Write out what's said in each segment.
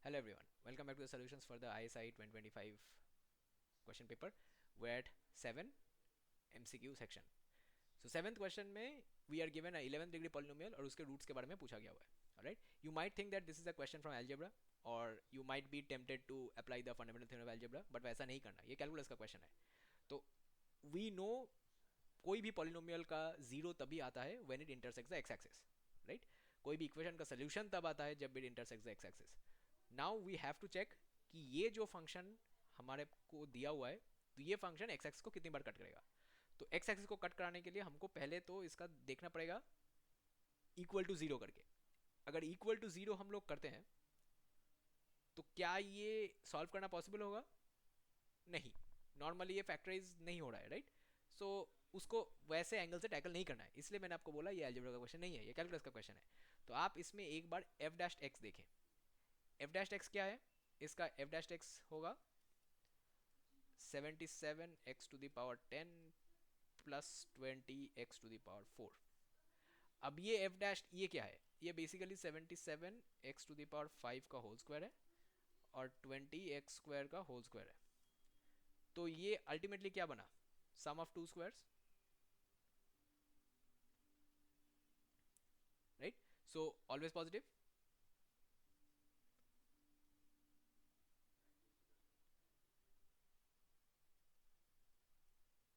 Hello everyone, welcome back to the solutions for the ISI 2025 question paper. We're at 7 MCQ section. So 7th question में we are given a 11th degree polynomial और उसके roots के बारे में पूछा गया हुआ है. Alright, you might think that this is a question from algebra or you might be tempted to apply the fundamental theorem of algebra, but वैसा नहीं करना, ये calculus का question है. तो we know कोई भी polynomial का zero तभी आता है when it intersects the x axis, right? कोई भी इक्वेशन का सोल्यूशन तब आता है जब it intersects the x axis. Now we have to check कि ये जो फंक्शन हमारे को दिया हुआ है, तो ये फंक्शन एक्स एक्सिस को कितनी बार कट करेगा. तो एक्स एक्सिस को कट कराने के लिए हमको पहले तो इसका देखना पड़ेगा इक्वल टू जीरो करके. अगर इक्वल टू जीरो हम लोग करते हैं तो क्या ये सॉल्व करना पॉसिबल होगा? नहीं, नॉर्मली ये फैक्टराइज नहीं हो रहा है, राइट? सो उसको वैसे एंगल से टैकल नहीं करना है, इसलिए मैंने आपको बोला ये अलजेब्रा का क्वेश्चन नहीं है, ये कैलकुलस का क्वेश्चन है. तो आप इसमें एक बार एफ डैश एक्स देखें. एफ डैश एक्स क्या है? इसका एफ डैश एक्स होगा 77 x to the power 10 plus 20 x to the power 4. अब ये एफ डैश ये क्या है? ये basically 77 x to the power 5 का होल स्क्वायर है और 20 x स्क्वायर का होल स्क्वायर है. तो ये अल्टीमेटली क्या बना? Sum of two squares, right? So always positive.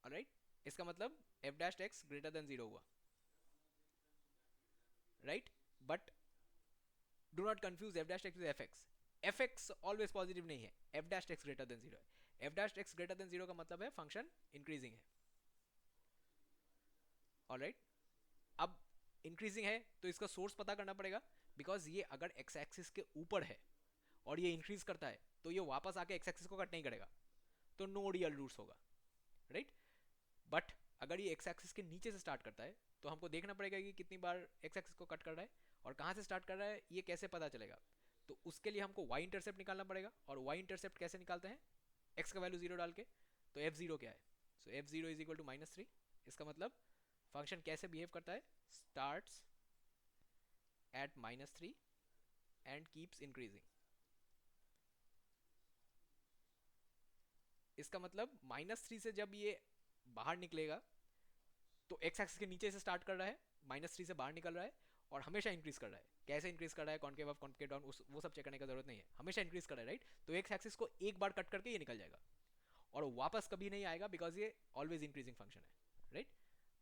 Right, इसका मतलब F dash X greater than zero हुआ, right? But do not confuse F dash X with F X. F X always positive नहीं है, F dash X greater than zero है. F dash X greater than zero का मतलब है function increasing है. Alright, अब increasing है तो इसका सोर्स पता करना पड़ेगा, बिकॉज ये अगर एक्स एक्सिस के ऊपर है और ये इंक्रीज करता है तो ये वापस आके एक्स एक्सिस को कट नहीं करेगा, तो नो रियल रूट्स होगा, राइट? बट अगर ये एक्स एक्सिस के नीचे से स्टार्ट करता है तो हमको देखना पड़ेगा कि कितनी बार एक्स एक्सिस को कट कर रहा है और कहाँ से स्टार्ट कर रहा है, ये कैसे पता चलेगा? तो उसके लिए हमको वाई इंटरसेप्ट निकालना पड़ेगा. और वाई इंटरसेप्ट कैसे निकालते हैं? एक्स का वैल्यू जीरो डाल के. तो एफ जीरो क्या है? So F zero is equal to -3. इसका मतलब फंक्शन कैसे बिहेव करता है? Starts at -3 and keeps increasing. इसका मतलब -3 से जब ये बाहर निकलेगा तो एक्स एक्सिस के नीचे से स्टार्ट कर रहा है, -3 से बाहर निकल रहा है और हमेशा इंक्रीज कर रहा है. कैसे इंक्रीज कर रहा है? कॉन्केव अप, कॉन्केव डाउन, वो सब चेक करने का जरूरत नहीं है, हमेशा इंक्रीज कर रहा है, राइट? तो एक्स एक्सिस को एक बार कट करके ये निकल जाएगा और वापस कभी नहीं आएगा, बिकॉज ये ऑलवेज इंक्रीजिंग फंक्शन है, राइट?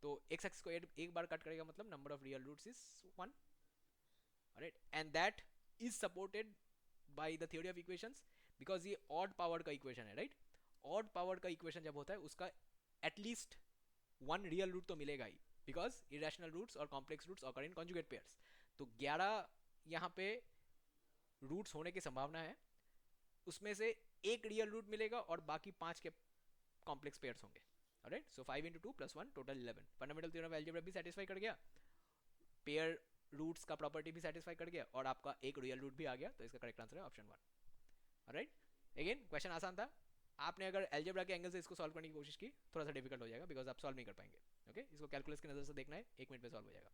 तो एक्स एक्सिस को एक बार कट करेगा, मतलब number of real roots is 1, right? And that is supported by the theory of equations, because ये ऑड पावर का इक्वेशन है, राइट? ऑड पावर का इक्वेशन जब होता है उसका एटलीस्ट वन रियल रूट तो मिलेगा ही, बिकॉज इरेशनल रूट्स और complex roots occur in conjugate pairs. तो 11 यहाँ पे रूट्स होने की संभावना है, उसमें से एक रियल रूट मिलेगा और बाकी 5 के कॉम्प्लेक्स पेयर्स होंगे. Right, so 5 into 2 plus 1 total 11. Fundamental theorem of algebra भी सेटिस्फाई कर गया, पेयर रूट्स का प्रॉपर्टी भी सेटिस्फाई कर गया और आपका एक रियल रूट भी आ गया. तो इसका करेक्ट आंसर है ऑप्शन 1. राइट, अगेन क्वेश्चन आसान था. आपने अगर एल्जेब्रा के एंगल से इसको सॉल्व करने की कोशिश की, थोड़ा सा डिफिकल्ट हो जाएगा, बिकॉज आप सॉल्व नहीं कर पाएंगे. ओके, इसको कैलकुलस की नज़र से देखना है, 1 मिनट में सॉल्व हो जाएगा.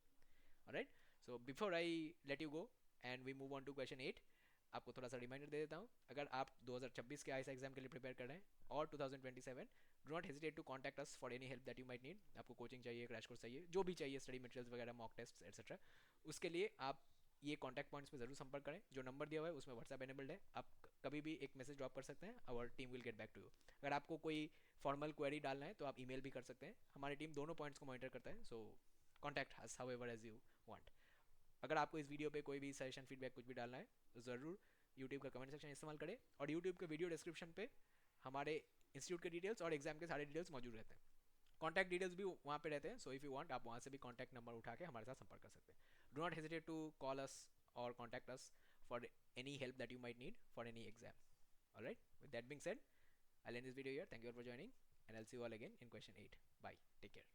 Right, so before I let you go and we move on to question 8, आपको थोड़ा सा रिमाइंडर दे देता हूँ. अगर आप 2026 के आईएसआई एग्जाम के लिए प्रिपेयर कर रहे हैं और 2027, do not hesitate to contact us for any help that you might need. आपको कोचिंग चाहिए, क्रैश कोर्स चाहिए, जो भी चाहिए, स्टडी मटेरियल्स वगैरह, मॉक टेस्ट एक्सेट्रा, उसके लिए आप ये कॉन्टैक्ट पॉइंट्स पे जरूर संपर्क करें. जो नंबर दिया हुआ है उसमें व्हाट्सएप एनेबल्ड है, आप कभी भी एक मैसेज ड्रॉप कर सकते हैं, our team will get back to you. अगर आपको कोई फॉर्मल क्वेरी डालना है तो आप ईमेल भी कर सकते हैं, हमारी टीम दोनों पॉइंट्स को मॉनिटर करता है. So contact us however as you want. अगर आपको इस वीडियो पे कोई भी सजेशन, फीडबैक कुछ भी डालना है तो ज़रूर यूट्यूब का कमेंट सेक्शन इस्तेमाल करें, और यूट्यूब के वीडियो डिस्क्रिप्शन पे हमारे इंस्टीट्यूट के डिटेल्स और एग्जाम के सारे डिटेल्स मौजूद रहते हैं. कॉन्टैक्ट डिटेल्स भी वहाँ पे रहते हैं. सो इफ़ यू वांट, आप वहाँ से भी कॉन्टैक्ट नंबर उठा के हमारे साथ संपर्क कर सकते हैं. Do not hesitate to call us or contact us for any help that you might need for any exam. Alright, with that being said, I'll end this video here. Thank you all for joining and I'll see you all again in question 8. Bye, take care.